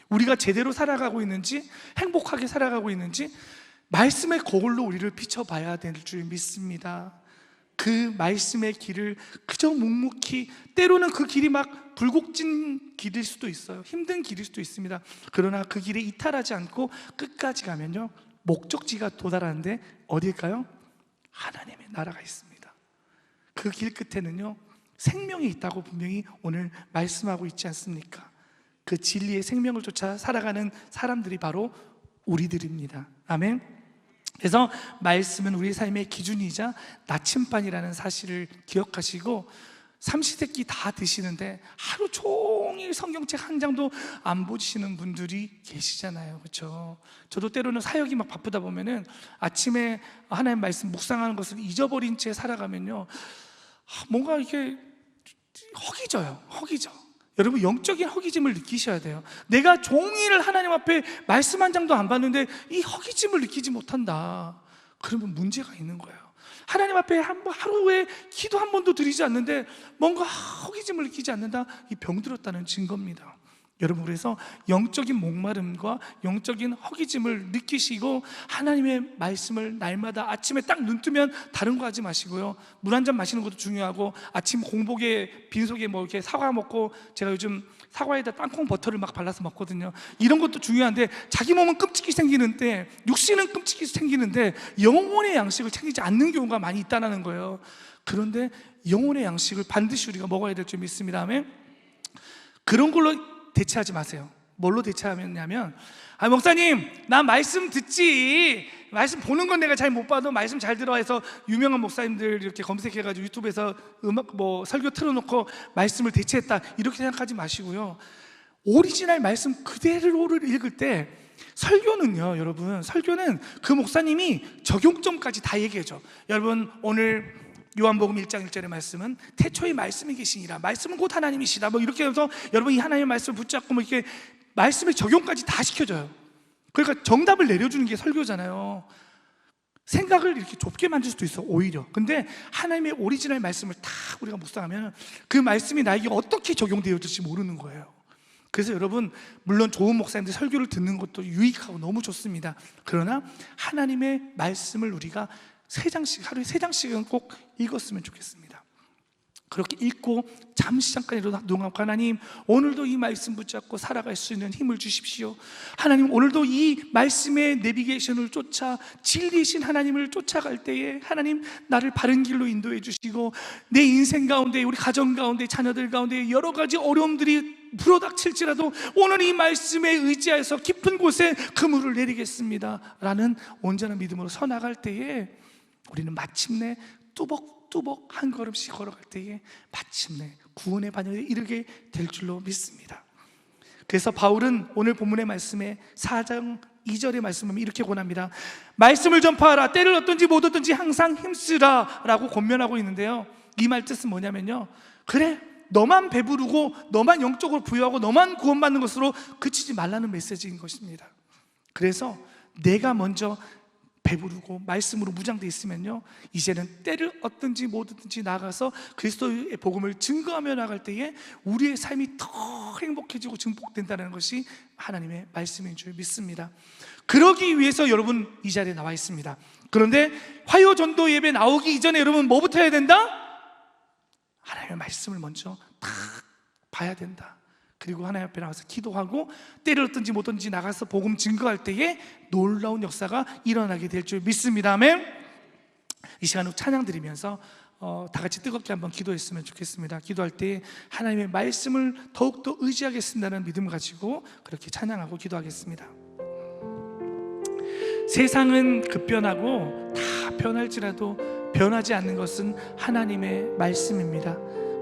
우리가 제대로 살아가고 있는지, 행복하게 살아가고 있는지 말씀의 거울로 우리를 비춰봐야 될 줄 믿습니다. 그 말씀의 길을 그저 묵묵히, 때로는 그 길이 막 굴곡진 길일 수도 있어요. 힘든 길일 수도 있습니다. 그러나 그 길에 이탈하지 않고 끝까지 가면요, 목적지가 도달하는데 어딜까요? 하나님의 나라가 있습니다. 그 길 끝에는요, 생명이 있다고 분명히 오늘 말씀하고 있지 않습니까? 그 진리의 생명을 쫓아 살아가는 사람들이 바로 우리들입니다. 아멘. 그래서 말씀은 우리 삶의 기준이자 나침반이라는 사실을 기억하시고, 삼시세끼 다 드시는데 하루 종일 성경책 한 장도 안 보시는 분들이 계시잖아요. 그렇죠? 저도 때로는 사역이 막 바쁘다 보면은 아침에 하나님 말씀 묵상하는 것을 잊어버린 채 살아가면요, 뭔가 이게 허기져. 여러분, 영적인 허기짐을 느끼셔야 돼요. 내가 종일 하나님 앞에 말씀 한 장도 안 봤는데 이 허기짐을 느끼지 못한다, 그러면 문제가 있는 거예요. 하나님 앞에 하루에 기도 한 번도 드리지 않는데 뭔가 허기짐을 느끼지 않는다, 이 병들었다는 증거입니다. 여러분, 그래서 영적인 목마름과 영적인 허기짐을 느끼시고 하나님의 말씀을 날마다 아침에 딱 눈 뜨면 다른 거 하지 마시고요, 물 한 잔 마시는 것도 중요하고, 아침 공복에 빈속에 뭐 이렇게 사과 먹고, 제가 요즘 사과에다 땅콩 버터를 막 발라서 먹거든요. 이런 것도 중요한데, 자기 몸은 끔찍이 생기는데, 육신은 끔찍이 생기는데 영혼의 양식을 챙기지 않는 경우가 많이 있다는 거예요. 그런데 영혼의 양식을 반드시 우리가 먹어야 될 줄 믿습니다. 아멘. 그런 걸로 대체하지 마세요. 뭘로 대체하냐면, 목사님, 나 말씀 듣지, 말씀 보는 건 내가 잘 못 봐도 말씀 잘 들어 해서 유명한 목사님들 이렇게 검색해가지고 유튜브에서 음악 뭐 설교 틀어놓고 말씀을 대체했다, 이렇게 생각하지 마시고요, 오리지널 말씀 그대로를 읽을 때, 설교는요, 여러분, 설교는 그 목사님이 적용점까지 다 얘기해줘. 여러분, 오늘 요한복음 1장 1절의 말씀은 태초에 말씀이 계시니라, 말씀은 곧 하나님이시다, 뭐 이렇게 해서 여러분 이 하나님의 말씀을 붙잡고 뭐 이렇게 말씀의 적용까지 다 시켜줘요. 그러니까 정답을 내려주는 게 설교잖아요. 생각을 이렇게 좁게 만들 수도 있어, 오히려. 근데 하나님의 오리지널 말씀을 다 우리가 묵상하면 그 말씀이 나에게 어떻게 적용되어질지 모르는 거예요. 그래서 여러분, 물론 좋은 목사님들 설교를 듣는 것도 유익하고 너무 좋습니다. 그러나 하나님의 말씀을 우리가 하루에 3장씩은 꼭 읽었으면 좋겠습니다. 그렇게 읽고 잠시 잠깐이라도 눈 감고, 하나님, 오늘도 이 말씀 붙잡고 살아갈 수 있는 힘을 주십시오. 하나님, 오늘도 이 말씀의 내비게이션을 쫓아 진리이신 하나님을 쫓아갈 때에 하나님, 나를 바른 길로 인도해 주시고, 내 인생 가운데, 우리 가정 가운데, 자녀들 가운데 여러 가지 어려움들이 불어닥칠지라도 오늘 이 말씀에 의지하여서 깊은 곳에 그물을 내리겠습니다 라는 온전한 믿음으로 서나갈 때에 우리는 마침내 뚜벅뚜벅 한 걸음씩 걸어갈 때에 마침내 구원의 반열에 이르게 될 줄로 믿습니다. 그래서 바울은 오늘 본문의 말씀에 4장 2절의 말씀을 이렇게 권합니다. 말씀을 전파하라, 때를 얻든지 못 얻든지 항상 힘쓰라 라고 권면하고 있는데요, 이 말 뜻은 뭐냐면요, 그래, 너만 배부르고 너만 영적으로 부유하고 너만 구원받는 것으로 그치지 말라는 메시지인 것입니다. 그래서 내가 먼저 배부르고 말씀으로 무장되어 있으면요, 이제는 때를 얻든지 못 얻든지 나가서 그리스도의 복음을 증거하며 나갈 때에 우리의 삶이 더 행복해지고 증복된다는 것이 하나님의 말씀인 줄 믿습니다. 그러기 위해서 여러분 이 자리에 나와 있습니다. 그런데 화요전도 예배 나오기 이전에 여러분 뭐부터 해야 된다? 하나님의 말씀을 먼저 딱 봐야 된다. 그리고 하나님 앞에 나와서 기도하고 때를 얻든지 못 얻든지 나가서 복음 증거할 때에 놀라운 역사가 일어나게 될 줄 믿습니다. 아멘. 이 시간 후 찬양 드리면서 다 같이 뜨겁게 한번 기도했으면 좋겠습니다. 기도할 때 하나님의 말씀을 더욱더 의지하겠습니다는 믿음을 가지고 그렇게 찬양하고 기도하겠습니다. 세상은 급변하고 다 변할지라도 변하지 않는 것은 하나님의 말씀입니다.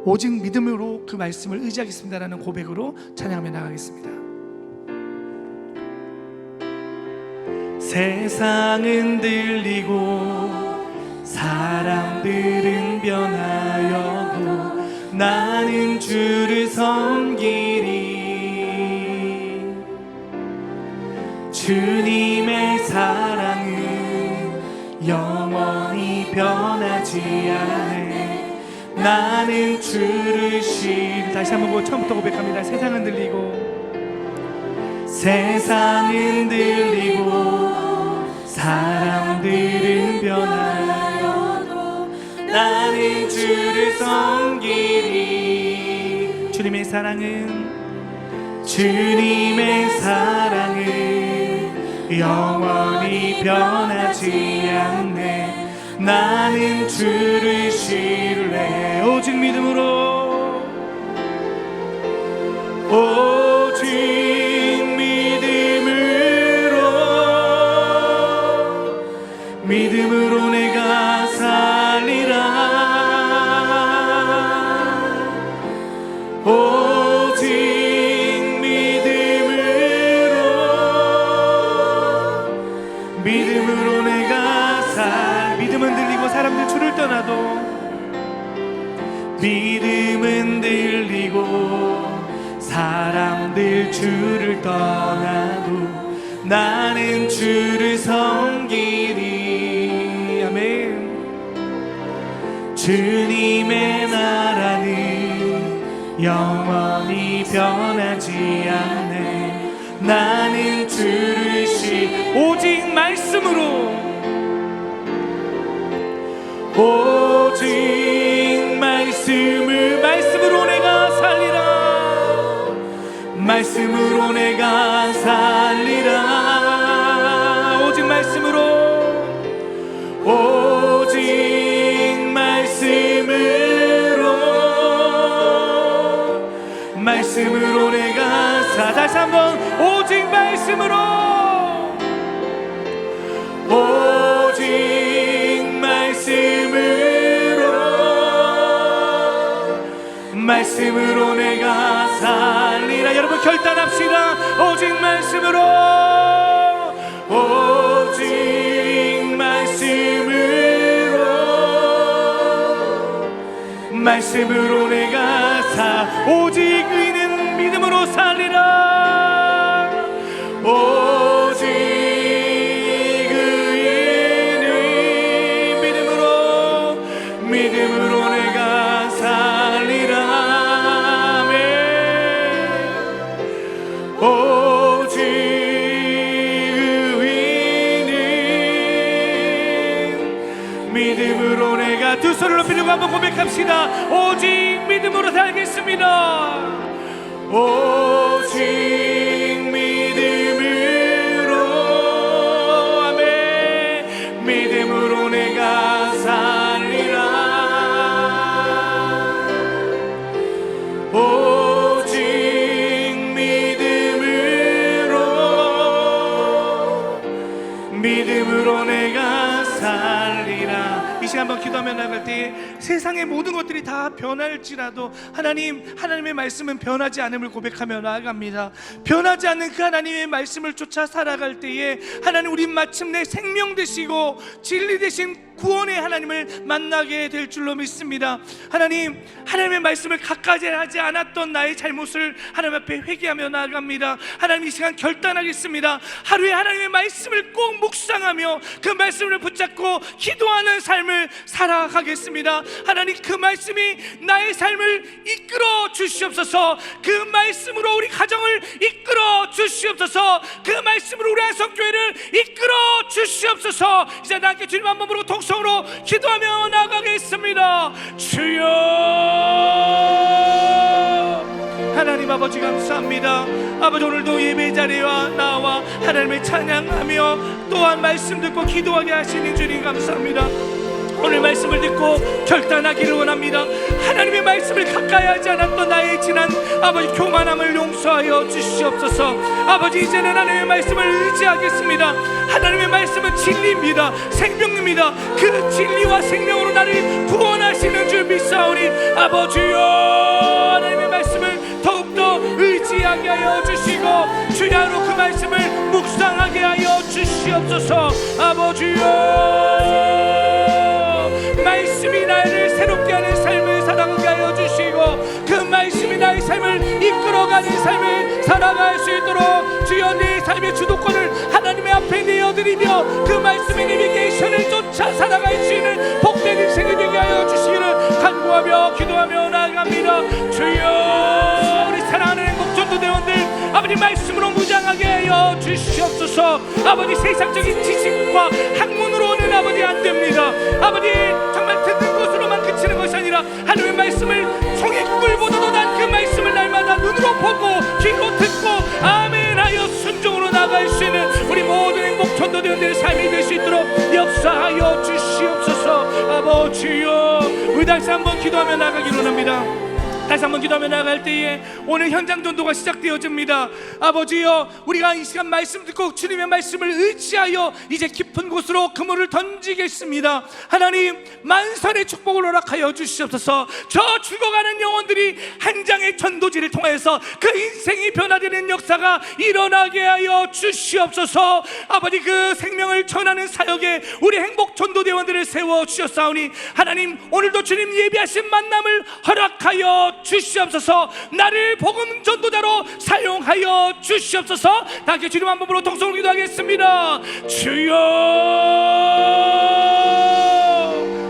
오직 믿음으로 그 말씀을 의지하겠습니다라는 고백으로 찬양하며 나가겠습니다. 세상은 들리고 사람들은 변하여도 나는 주를 섬기리. 주님의 사랑은 영원히 변하지 않네. 나는 주를 신. 다시 한번 처음부터 고백합니다. 세상은 들리고 세상은 들리고 사람들은 변하여도 나는 주를 섬기리. 주님의 사랑은 영원히 변하지 않네. 나는 주를 신뢰. 오직 믿음으로, 오직 믿음으로 내가 살리라. 오직 믿음으로 내가 믿음은 들리고 사람들 주를 떠나도, 믿음은 들리고 사람들 주를 떠나도 나는 주를 섬기리. 아멘. 주님의 나라는 영원히 변하지 않네. 나는 주를 오직 말씀으로, 오직 말씀으로 내가 살리라. 말씀으로 내가 살리라. 오직 말씀으로, 오직 말씀으로 내가 다시 한번 오직 말씀으로, 오직 말씀으로 내가 살리라. 여러분 결단합시다. 오직 말씀으로, 오직 말씀으로 내가 오직 의는 믿음으로 살리라. 오직 의는 믿음으로 내가 살리라. 오직 의는 믿음으로 내가. 두 손을 높이려고 한번 고백합시다. 오직 믿음으로 살겠습니다. 오직 믿음으로, 아멘. 믿음으로 내가 살리라. 오직 믿음으로 내가 살리라. 이 시간 한번 기도하며 나갈 때 세상의 모든 것들이 다 변할지라도 하나님의 말씀은 변하지 않음을 고백하며 나아갑니다. 변하지 않는 그 하나님의 말씀을 쫓아 살아갈 때에 하나님, 우리 마침내 생명 되시고 진리 되신 구원의 하나님을 만나게 될 줄로 믿습니다. 하나님의 말씀을 가까이 하지 않았던 나의 잘못을 하나님 앞에 회개하며 나아갑니다. 하나님, 이 시간 결단하겠습니다. 하루에 하나님의 말씀을 꼭 묵상하며 그 말씀을 붙잡고 기도하는 삶을 살아가겠습니다. 하나님, 그 말씀이 나의 삶을 이끌어 주시옵소서. 그 말씀으로 우리 가정을 이끌어 주시옵소서. 그 말씀으로 우리 한성교회를 이끌어 주시옵소서. 이제 나 함께 주님 한 번 부르고 동성으로 기도하며 나가겠습니다. 주여, 하나님 아버지 감사합니다. 아버지, 오늘도 예배 자리에 나와 하나님의 찬양하며 또한 말씀 듣고 기도하게 하시는 주님 감사합니다. 오늘 말씀을 듣고 결단하기를 원합니다. 하나님의 말씀을 가까이 하지 않았던 나의 지난 아버지 교만함을 용서하여 주시옵소서. 아버지, 이제는 하나님의 말씀을 의지하겠습니다. 하나님의 말씀은 진리입니다. 생명입니다. 그 진리와 생명으로 나를 구원하시는 줄 믿사오니 아버지여, 하나님의 말씀을 더욱더 의지하게 하여 주시고 주야로 그 말씀을 묵상하게 하여 주시옵소서. 주시옵소서. 아버지여, 말씀이 나를 새롭게 하는 삶을 살아가게 하여 주시고 그 말씀이 나의 삶을 이끌어가는 삶을 살아갈 수 있도록 주여 내 삶의 주도권을 하나님의 앞에 내어드리며 그 말씀의 내비게이션을 쫓아 살아갈 수 있는 복된 인생이 되게 하여 주시기를 간구하며 기도하며 나아갑니다. 주여, 우리 사랑하는 행복전도대원들 아버지 말씀으로 무장하게 하여 주시옵소서. 아버지 세상적인 지식과 학문으로는 아버지 안 됩니다. 아버지 정말 듣는 것으로만 그치는 것이 아니라 하나님의 말씀을 송이꿀보다도 난 그 말씀을 날마다 눈으로 보고 귀로 듣고 아멘하여 순종으로 나갈 수 있는 우리 모든 행복 전도대원들의 삶이 될 수 있도록 역사하여 주시옵소서. 아버지여, 우리 다시 한번 기도하며 나가기로 합니다. 다시 한번 기도하며 나갈 때에 오늘 현장 전도가 시작되어집니다. 아버지여, 우리가 이 시간 말씀 듣고 주님의 말씀을 의지하여 이제 깊은 곳으로 그물을 던지겠습니다. 하나님, 만선의 축복을 허락하여 주시옵소서. 저 죽어가는 영혼들이 한 장의 전도지를 통해서 그 인생이 변화되는 역사가 일어나게 하여 주시옵소서. 아버지, 그 생명을 전하는 사역에 우리 행복 전도대원들을 세워 주셨사오니 하나님, 오늘도 주님 예비하신 만남을 허락하여 주시옵소서. 나를 복음 전도자로 사용하여 주시옵소서. 다 같이 주님 한 번으로 통성으로 기도하겠습니다. 주여,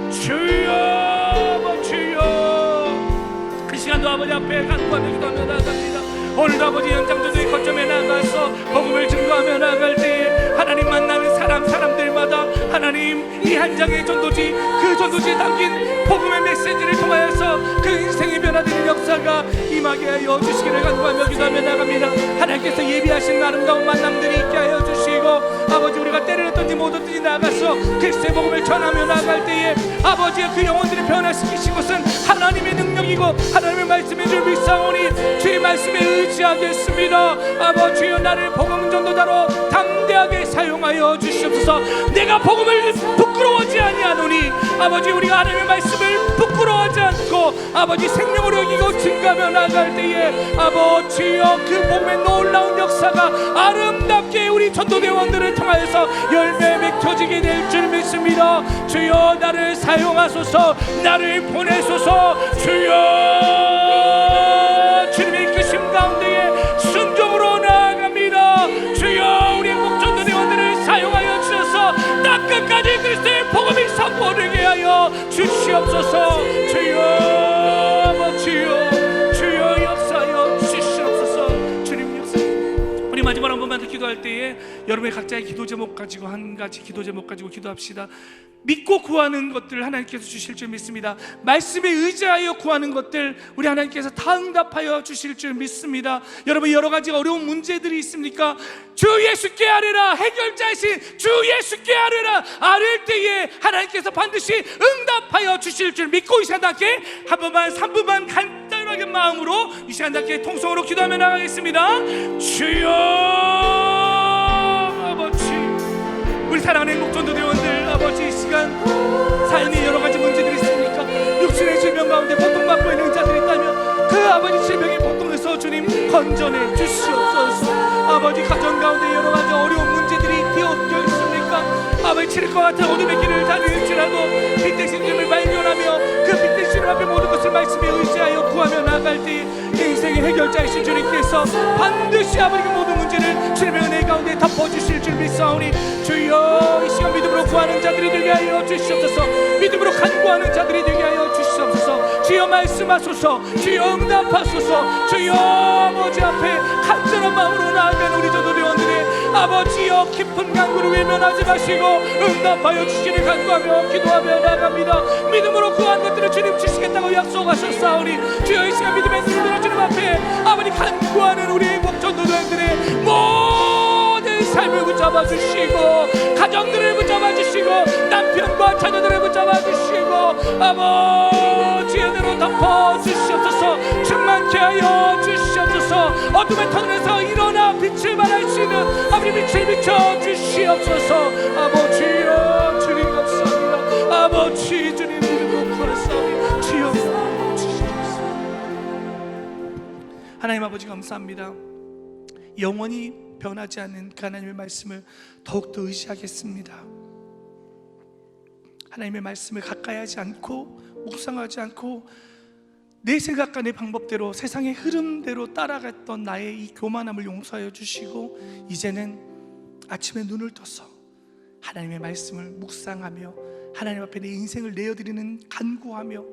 주여, 주여. 그 시간도 아버지 앞에 간구하며 기도하며 나아갑니다. 오늘도 아버지 현장 전도의 거점에 나가서 복음을 증거하며 나아갈 때에 하나님 만나는 사람들마다 하나님 이 한 장의 전도지, 그 전도지에 담긴 복음의 메시지를 통하여서 그 인생이 변화되는 역사가 임하게 하여 주시기를 간구하며 기도하며 나갑니다. 하나님께서 예비하신 아름다운 만남들이 있게 하여 주시고 아버지, 우리가 때를 얻든지 못 얻든지 나가서 그리스도의 복음을 전하며 나갈 때에 아버지의 그 영혼들을 변화시키신 것은 하나님의 능력이고 하나님의 말씀인 줄 믿사오니 주의 말씀에 의지하겠습니다. 아버지여, 나를 복음 전도자로 담대하게 사용하여 주시옵소서. 내가 복음을 부끄러워하지 아니하노니 아버지, 우리가 하나님의 말씀을 부끄러워하지 않고 아버지 생명으로 여기고 증가하며 나갈 때에 아버지여, 그 복음의 놀라운 역사가 아름답게 우리 전도대원들을 통하여서 열매 맺혀지게 될 줄 믿습니다. 주여, 나를 사용하소서. 나를 보내소서. 주여, 주님의 이끄심 가운데에 순종으로 나아갑니다. 주여, 우리 행복 전도대원들을 사용하여 주셔서 땅 끝까지 그리스도의 복음이 선포되게 하여 주시옵소서. 주여, 아버지여, 주여 역사하여 주시옵소서. 주님 역사. 우리 마지막 한 번만 더 기도할 때에 여러분의 각자의 기도 제목 가지고 한 가지 기도 제목 가지고 기도합시다. 믿고 구하는 것들 하나님께서 주실 줄 믿습니다. 말씀에 의지하여 구하는 것들 우리 하나님께서 다 응답하여 주실 줄 믿습니다. 여러분, 여러 가지 어려운 문제들이 있습니까? 주 예수께 아뢰라. 해결자이신 주 예수께 아뢰라. 아뢰 때에 하나님께서 반드시 응답하여 주실 줄 믿고 이 시간 함께 한 번만 3분만 간단하게 마음으로 이 시간 함께 통성으로 기도하며 나가겠습니다. 주여, 아버지, 우리 사랑하는 행복전도대원들 아버지, 이 시간 삶에 여러 가지 문제들이 있습니까? 육신의 질병 가운데 고통받고 있는 자들이 있다면 그 아버지 질병의 고통에서 주님 건져내 주시옵소서. 아버지, 가정 가운데 여러 가지 어려운 문제들이 되어져 있습니까? 아버지, 치를 것 같은 어둠의 길을 다닐지라도 빛 대신 주님을 발견하며 그 빛 대신 주님 앞에 모든 것을 말씀에 의지하여 구하며 나갈 때 인생의 해결자이신 주님께서 반드시 아버지 그 모든 문제를 주님의 은혜 가운데 덮어주실 줄 믿사오니 주여, 이 시간 믿음으로 구하는 자들이 되게 하여 주시옵소서. 믿음으로 간구하는 자들이 되게 하여 주시옵소서. 주여, 말씀하소서. 주여, 응답하소서. 주여, 아버지 앞에 간절한 마음으로 나아가는 우리 전도대원들의 아버지여, 깊은 간구를 외면하지 마시고 응답하여 주시기를 간구하며 기도하며 나아갑니다. 믿음으로 구한 것들을 주님 주시겠다고 약속하셨사오니 주여, 이 시간 믿음의 눈으로 주님 앞에 아버지 간구하는 우리 행복 전도대원들의 모든 삶을 붙잡아 주시고 가정들을 붙잡아 주시고 남편과 자녀들을 붙잡아 주시고 아버지의 은혜로 덮어 주시옵소서. 충만케 하여 주시옵소서. 어둠의 터널에서 일어나 빛을 발할 수 있는 아버지 빛을 비춰 주시옵소서. 아버지여, 주님 감사합니다. 아버지, 주님 믿음으로 구하사오니 주여 주시옵소서. 하나님 아버지 감사합니다. 영원히 변하지 않는 그 하나님의 말씀을 더욱더 의지하겠습니다. 하나님의 말씀을 가까이 하지 않고 묵상하지 않고 내 생각과 내 방법대로 세상의 흐름대로 따라갔던 나의 이 교만함을 용서하여 주시고, 이제는 아침에 눈을 떠서 하나님의 말씀을 묵상하며 하나님 앞에 내 인생을 내어드리는 간구하며,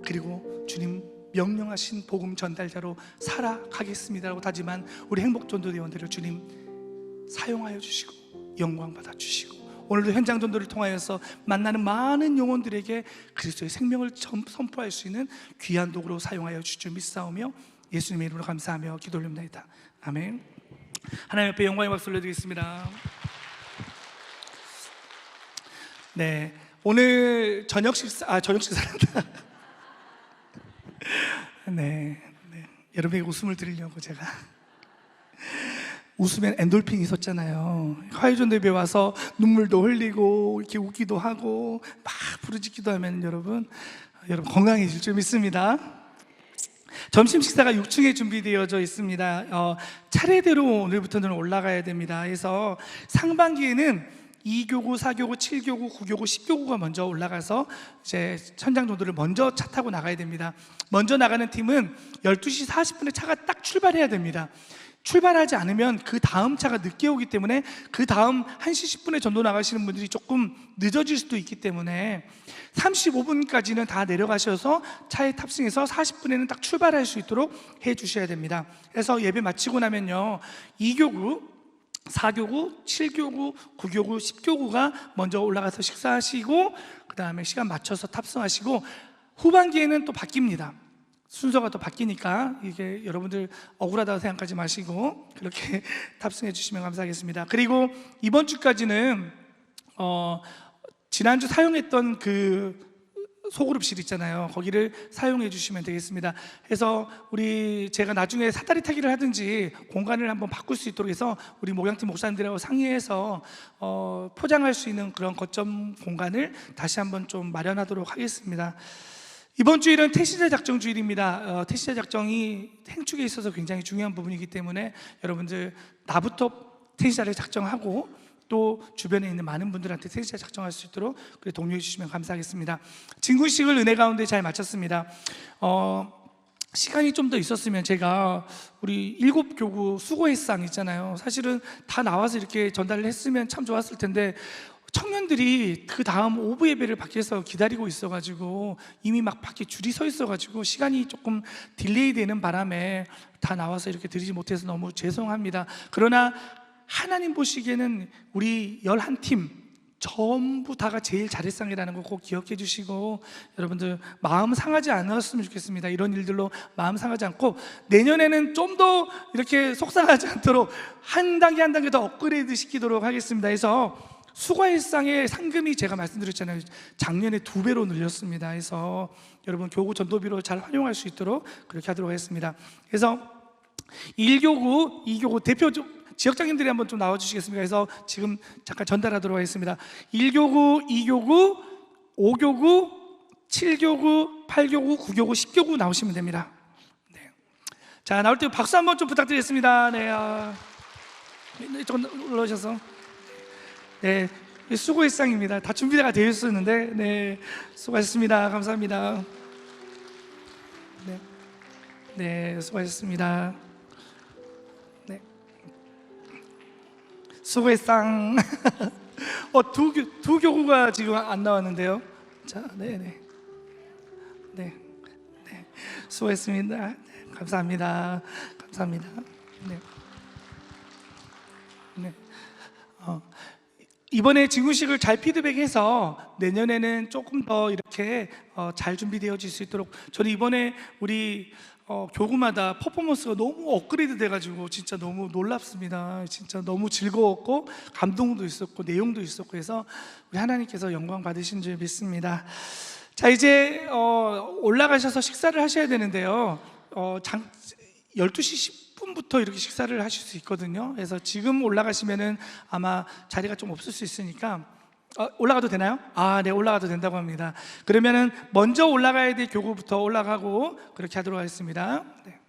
그리고 주님 명령하신 복음 전달자로 살아가겠습니다라고 다짐한 우리 행복전도대원들을 주님 사용하여 주시고 영광 받아 주시고, 오늘도 현장 전도를 통하여서 만나는 많은 영혼들에게 그리스도의 생명을 선포할 수 있는 귀한 도구로 사용하여 주실 줄 믿사오며 예수님의 이름으로 감사하며 기도 올립니다. 아멘. 하나님 앞에 영광의 박수 올려드리겠습니다. 네, 오늘 저녁 식사란다. 네, 여러분에게 웃음을 드리려고 제가 웃으면 엔돌핀이 있었잖아요. 화요전도에 와서 눈물도 흘리고 이렇게 웃기도 하고 막 부르짖기도 하면 여러분 건강해질 줄 믿습니다. 점심 식사가 6층에 준비되어져 있습니다. 차례대로 오늘부터는 올라가야 됩니다. 그래서 상반기에는 2교구, 4교구, 7교구, 9교구, 10교구가 먼저 올라가서 이제 현장 전도를 먼저 차 타고 나가야 됩니다. 먼저 나가는 팀은 12시 40분에 차가 딱 출발해야 됩니다. 출발하지 않으면 그 다음 차가 늦게 오기 때문에 그 다음 1시 10분에 전도 나가시는 분들이 조금 늦어질 수도 있기 때문에 35분까지는 다 내려가셔서 차에 탑승해서 40분에는 딱 출발할 수 있도록 해 주셔야 됩니다. 그래서 예배 마치고 나면요, 2교구, 4교구, 7교구, 9교구, 10교구가 먼저 올라가서 식사하시고 그 다음에 시간 맞춰서 탑승하시고, 후반기에는 또 바뀝니다. 순서가 또 바뀌니까 이게 여러분들 억울하다고 생각하지 마시고 그렇게 탑승해 주시면 감사하겠습니다. 그리고 이번 주까지는 지난주 사용했던 그 소그룹실 있잖아요, 거기를 사용해 주시면 되겠습니다. 그래서 제가 나중에 사다리 타기를 하든지 공간을 한번 바꿀 수 있도록 해서 우리 목양팀 목사님들하고 상의해서 포장할 수 있는 그런 거점 공간을 다시 한번 좀 마련하도록 하겠습니다. 이번 주일은 태시자 작정 주일입니다. 태시자 작정이 행축에 있어서 굉장히 중요한 부분이기 때문에 여러분들 나부터 태시자를 작정하고 또 주변에 있는 많은 분들한테 태시자 작정할 수 있도록 독려해 주시면 감사하겠습니다. 진구식을 은혜 가운데 잘 마쳤습니다. 시간이 좀 더 있었으면 제가 우리 7교구 수고의상 있잖아요, 사실은 다 나와서 이렇게 전달을 했으면 참 좋았을 텐데 청년들이 그 다음 오브 예배를 밖에서 기다리고 있어가지고 이미 막 밖에 줄이 서 있어가지고 시간이 조금 딜레이 되는 바람에 다 나와서 이렇게 드리지 못해서 너무 죄송합니다. 그러나 하나님 보시기에는 우리 11팀 전부 다가 제일 잘했상이라는 거 꼭 기억해 주시고, 여러분들 마음 상하지 않았으면 좋겠습니다. 이런 일들로 마음 상하지 않고 내년에는 좀 더 이렇게 속상하지 않도록 한 단계 한 단계 더 업그레이드 시키도록 하겠습니다. 그래서 수고일상의 상금이 제가 말씀드렸잖아요, 작년에 2배로 늘렸습니다. 그래서 여러분 교구 전도비로 잘 활용할 수 있도록 그렇게 하도록 하겠습니다. 그래서 1교구, 2교구 대표 지역장님들이 한번 좀 나와주시겠습니까? 그래서 지금 잠깐 전달하도록 하겠습니다. 1교구, 2교구, 5교구, 7교구, 8교구, 9교구, 10교구 나오시면 됩니다. 네. 자, 나올 때 박수 한번 좀 부탁드리겠습니다. 네, 좀 올라오셔서. 네, 수고일상입니다. 다 준비가 되어 있었는데, 네, 수고하셨습니다. 감사합니다. 네, 수고하셨습니다. 네, 수고일상. 두 교구가 지금 안 나왔는데요. 자, 네, 수고했습니다. 네, 감사합니다. 네. 이번에 진구식을 잘 피드백해서 내년에는 조금 더 이렇게 잘 준비되어질 수 있도록, 저는 이번에 우리 교구마다 퍼포먼스가 너무 업그레이드 돼가지고 진짜 너무 놀랍습니다. 진짜 너무 즐거웠고 감동도 있었고 내용도 있었고 해서 우리 하나님께서 영광 받으신 줄 믿습니다. 자, 이제 올라가셔서 식사를 하셔야 되는데요, 12시 10분부터 이렇게 식사를 하실 수 있거든요. 그래서 지금 올라가시면은 아마 자리가 좀 없을 수 있으니까 올라가도 되나요? 네, 올라가도 된다고 합니다. 그러면은 먼저 올라가야 될 교구부터 올라가고 그렇게 하도록 하겠습니다. 네.